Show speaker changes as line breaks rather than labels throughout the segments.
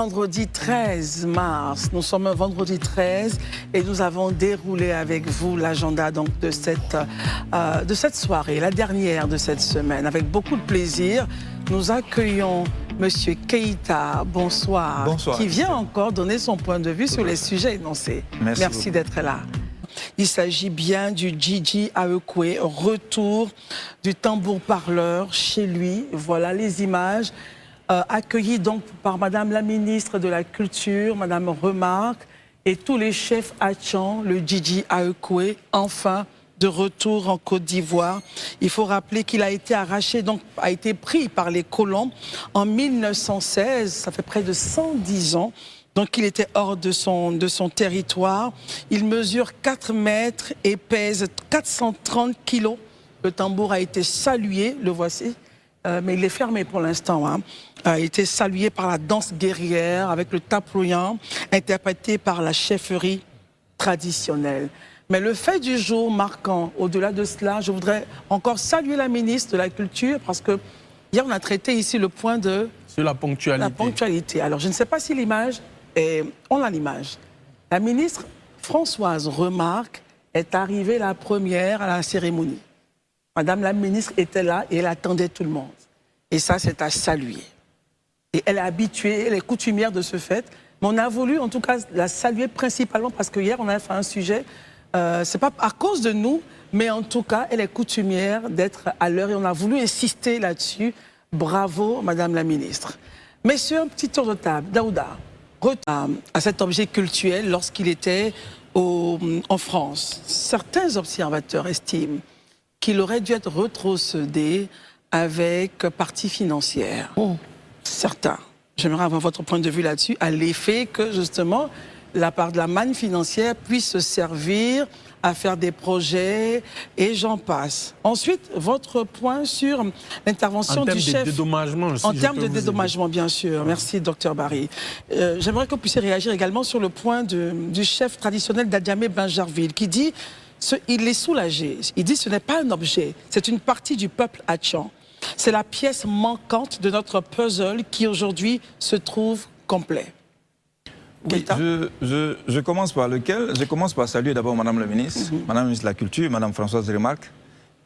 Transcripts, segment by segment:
vendredi 13 mars. Nous sommes vendredi 13 et nous avons déroulé avec vous l'agenda de cette soirée, la dernière de cette semaine. Avec beaucoup de plaisir, nous accueillons Monsieur Keïta, bonsoir,
Bonsoir,
qui vient encore donner son point de vue sur les sujets énoncés. Merci d'être là. Il s'agit bien du Gigi Aekwe, retour du tambour parleur chez lui. Voilà les images. Accueilli donc par Madame la ministre de la Culture, Madame Remarque, et tous les chefs hachans, le Gigi Aekwe, enfin de retour en Côte d'Ivoire. Il faut rappeler qu'il a été arraché, donc a été pris par les colons en 1916, ça fait près de 110 ans. Donc il était hors de son territoire. Il mesure 4 mètres et pèse 430 kilos. Le tambour a été salué, le voici. Mais il est fermé pour l'instant, hein. A été salué par la danse guerrière avec le taproyan, interprété par la chefferie traditionnelle. Mais le fait du jour marquant, au-delà de cela, je voudrais encore saluer la ministre de la Culture, parce que hier on a traité ici le point de...
Sur la ponctualité.
La ponctualité. Alors je ne sais pas si l'image, on a l'image. La ministre Françoise Remarque est arrivée la première à la cérémonie. Madame la ministre était là et elle attendait tout le monde. Et ça, c'est à saluer. Et elle est habituée, elle est coutumière de ce fait. Mais on a voulu, en tout cas, la saluer principalement parce que hier, on a fait un sujet, c'est pas à cause de nous, mais en tout cas, elle est coutumière d'être à l'heure et on a voulu insister là-dessus. Bravo, Madame la ministre. Messieurs, un petit tour de table. Daouda, à cet objet cultuel lorsqu'il était en France. Certains observateurs estiment qu'il aurait dû être retrocédé avec partie financière. Certains. J'aimerais avoir votre point de vue là-dessus, à l'effet que, justement, la part de la manne financière puisse se servir à faire des projets et j'en passe. Ensuite, votre point sur l'intervention du chef...
En termes de dédommagement,
en termes de dédommagement, bien sûr. Merci, docteur Barry. J'aimerais que vous puissiez réagir également sur le point du chef traditionnel d'Adjamé Benjarville, qui dit... il est soulagé. Il dit que ce n'est pas un objet, c'est une partie du peuple hatchan. C'est la pièce manquante de notre puzzle qui aujourd'hui se trouve complet.
Oui, je commence par lequel? Je commence par saluer d'abord Madame la ministre, Madame la ministre de la Culture, Madame Françoise Remarque,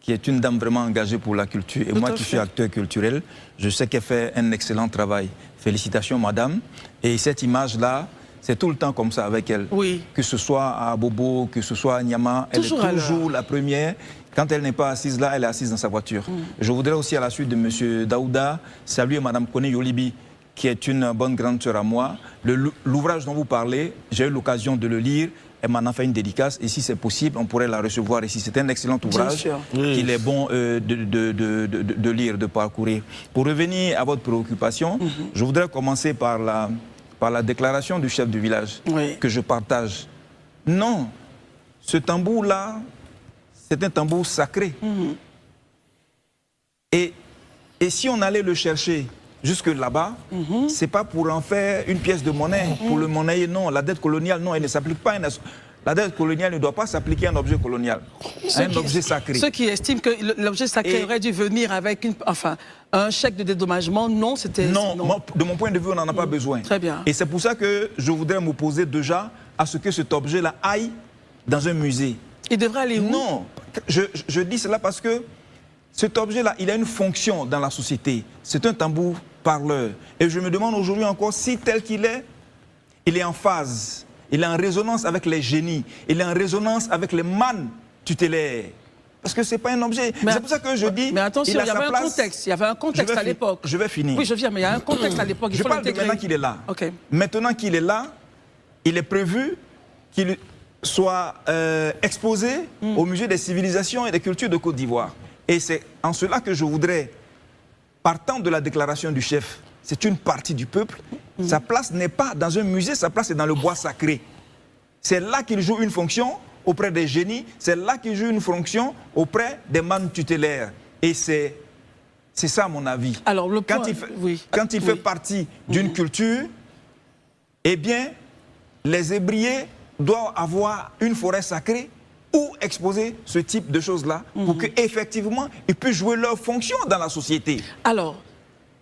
qui est une dame vraiment engagée pour la culture. Et moi qui suis acteur culturel, je sais qu'elle fait un excellent travail. Félicitations Madame. Et cette image-là, c'est tout le temps comme ça avec elle.
Oui.
Que ce soit à Bobo, que ce soit à Niama, elle est toujours la première. Quand elle n'est pas assise là, elle est assise dans sa voiture. Je voudrais aussi, à la suite de M. Daouda, saluer Mme Kone Yolibi, qui est une bonne grande sœur à moi. L'ouvrage dont vous parlez, j'ai eu l'occasion de le lire. Elle m'en a fait une dédicace. Et si c'est possible, on pourrait la recevoir ici. C'est un excellent ouvrage qu'il est bon de lire, de parcourir. Pour revenir à votre préoccupation, je voudrais commencer par la déclaration du chef du village, que je partage. Non, ce tambour-là, c'est un tambour sacré. Et si on allait le chercher jusque là-bas, c'est pas pour en faire une pièce de monnaie, pour le monnayer, non. La dette coloniale, non, elle ne s'applique pas. La dette coloniale ne doit pas s'appliquer à un objet colonial, à un objet sacré.
Ceux qui estiment que l'objet sacré aurait dû venir avec un chèque de dédommagement, non, c'était...
Non, de mon point de vue, on n'en a pas besoin.
Très bien.
Et c'est pour ça que je voudrais m'opposer déjà à ce que cet objet-là aille dans un musée.
Il devrait aller où?
Non, je dis cela parce que cet objet-là, il a une fonction dans la société. C'est un tambour parleur. Et je me demande aujourd'hui encore si tel qu'il est, il est en phase. Il est en résonance avec les génies. Il est en résonance avec les mannes tutélaires. Parce que ce n'est pas un objet. C'est pour ça que je dis...
Mais attention, il y avait un contexte. Il y avait un contexte à l'époque.
Je vais finir.
Oui, je viens, mais il y a un contexte à l'époque.
Je parle de maintenant qu'il est là.
Okay.
Maintenant qu'il est là, il est prévu qu'il soit exposé au Musée des civilisations et des cultures de Côte d'Ivoire. Et c'est en cela que je voudrais, partant de la déclaration du chef, c'est une partie du peuple, sa place n'est pas dans un musée, sa place est dans le bois sacré. C'est là qu'il joue une fonction auprès des génies, c'est là qu'il joue une fonction auprès des mannes tutélaires. Et c'est ça mon avis.
Alors,
quand il fait partie d'une culture, eh bien, les ébriers doivent avoir une forêt sacrée ou exposer ce type de choses-là pour qu'effectivement, ils puissent jouer leur fonction dans la société.
Alors,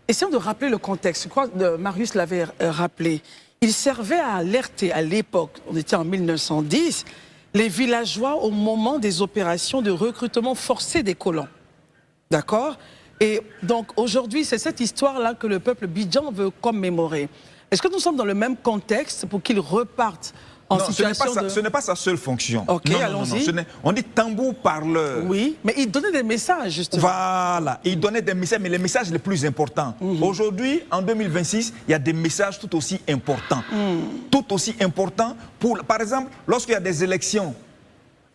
essayons de rappeler le contexte. Je crois que Marius l'avait rappelé. Il servait à alerter à l'époque, on était en 1910, les villageois au moment des opérations de recrutement forcé des colons. D'accord? Et donc aujourd'hui, c'est cette histoire-là que le peuple bidjan veut commémorer. Est-ce que nous sommes dans le même contexte pour qu'ils repartent en situation
ce n'est pas sa seule fonction.
Ok, allons-y.
On dit tambour parleur.
Oui, mais il donnait des messages, justement.
Voilà, il donnait des messages, mais les messages les plus importants. Aujourd'hui, en 2026, il y a des messages tout aussi importants. Tout aussi importants pour, par exemple, lorsqu'il y a des élections,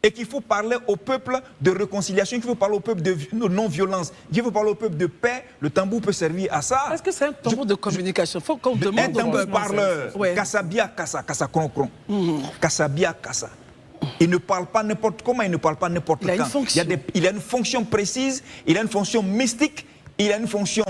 et qu'il faut parler au peuple de réconciliation, qu'il faut parler au peuple de non-violence, qu'il faut parler au peuple de paix, le tambour peut servir à ça.
Est-ce que c'est un tambour de communication? Il faut qu'on demande
un tambour parleur, Kassabia Kassa, Kassa Kronkron, Kassabia Kassa. Il ne parle pas n'importe comment, il ne parle pas n'importe quand. Il a une fonction précise, il a une fonction mystique, il a une fonction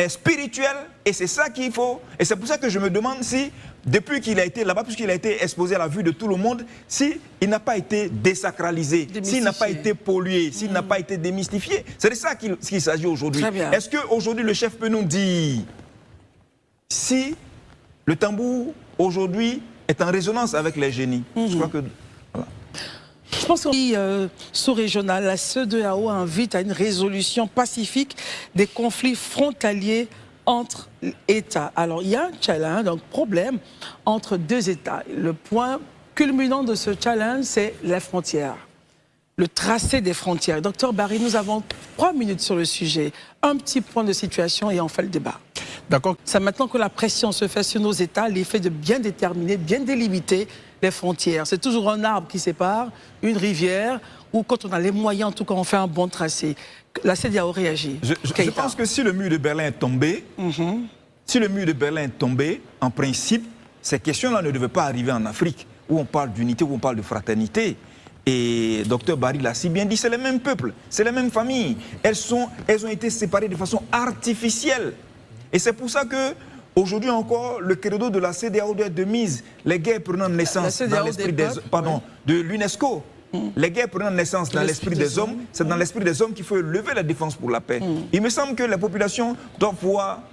spirituelle, et c'est ça qu'il faut. Et c'est pour ça que je me demande si, depuis qu'il a été là-bas, puisqu'il a été exposé à la vue de tout le monde, s'il n'a pas été désacralisé, s'il n'a pas été pollué, s'il n'a pas été démystifié. C'est de ça qu'il s'agit aujourd'hui. Est-ce qu'aujourd'hui le chef peut nous dire si le tambour aujourd'hui est en résonance avec les génies? Je crois que... Voilà.
Je pense qu'en sous-régional, la CEDEAO invite à une résolution pacifique des conflits frontaliers entre États. Alors, il y a un challenge, un problème entre deux États. Le point culminant de ce challenge, c'est les frontières, le tracé des frontières. Docteur Barry, nous avons 3 minutes sur le sujet. Un petit point de situation et on fait le débat.
D'accord.
C'est maintenant que la pression se fait sur nos États, l'effet de bien déterminer, bien délimiter les frontières. C'est toujours un arbre qui sépare, une rivière, ou quand on a les moyens, en tout cas, on fait un bon tracé. La CEDEAO réagit.
Je pense que si le mur de Berlin est tombé, si le mur de Berlin est tombé, en principe, ces questions-là ne devaient pas arriver en Afrique, où on parle d'unité, où on parle de fraternité. Et Dr Barry l'a si bien dit, c'est les mêmes peuples, c'est les mêmes familles. Elles ont été séparées de façon artificielle. Et c'est pour ça que aujourd'hui encore, le credo de la CEDEAO doit être de mise. Les guerres prenant naissance dans l'esprit de l'UNESCO. Les guerres prenant naissance dans l'esprit des hommes, c'est dans l'esprit des hommes qu'il faut lever la défense pour la paix. Il me semble que la population doit pouvoir,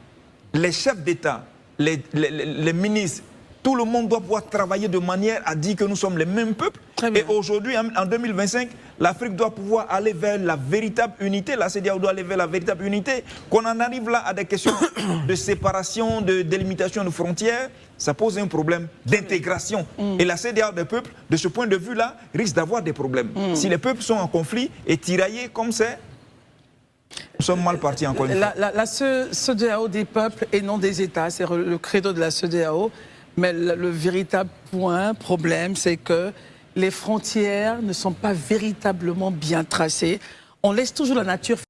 les chefs d'État, les ministres, tout le monde doit pouvoir travailler de manière à dire que nous sommes les mêmes peuples. Et aujourd'hui, en 2025, l'Afrique doit pouvoir aller vers la véritable unité. La CEDEAO doit aller vers la véritable unité. Qu'on en arrive là à des questions de séparation, de délimitation de frontières, ça pose un problème d'intégration. Et la CEDEAO des peuples, de ce point de vue-là, risque d'avoir des problèmes. Si les peuples sont en conflit et tiraillés comme c'est, nous sommes mal partis encore une fois.
La CEDEAO des peuples et non des États, c'est le credo de la CEDEAO. Mais le véritable problème, c'est que les frontières ne sont pas véritablement bien tracées. On laisse toujours la nature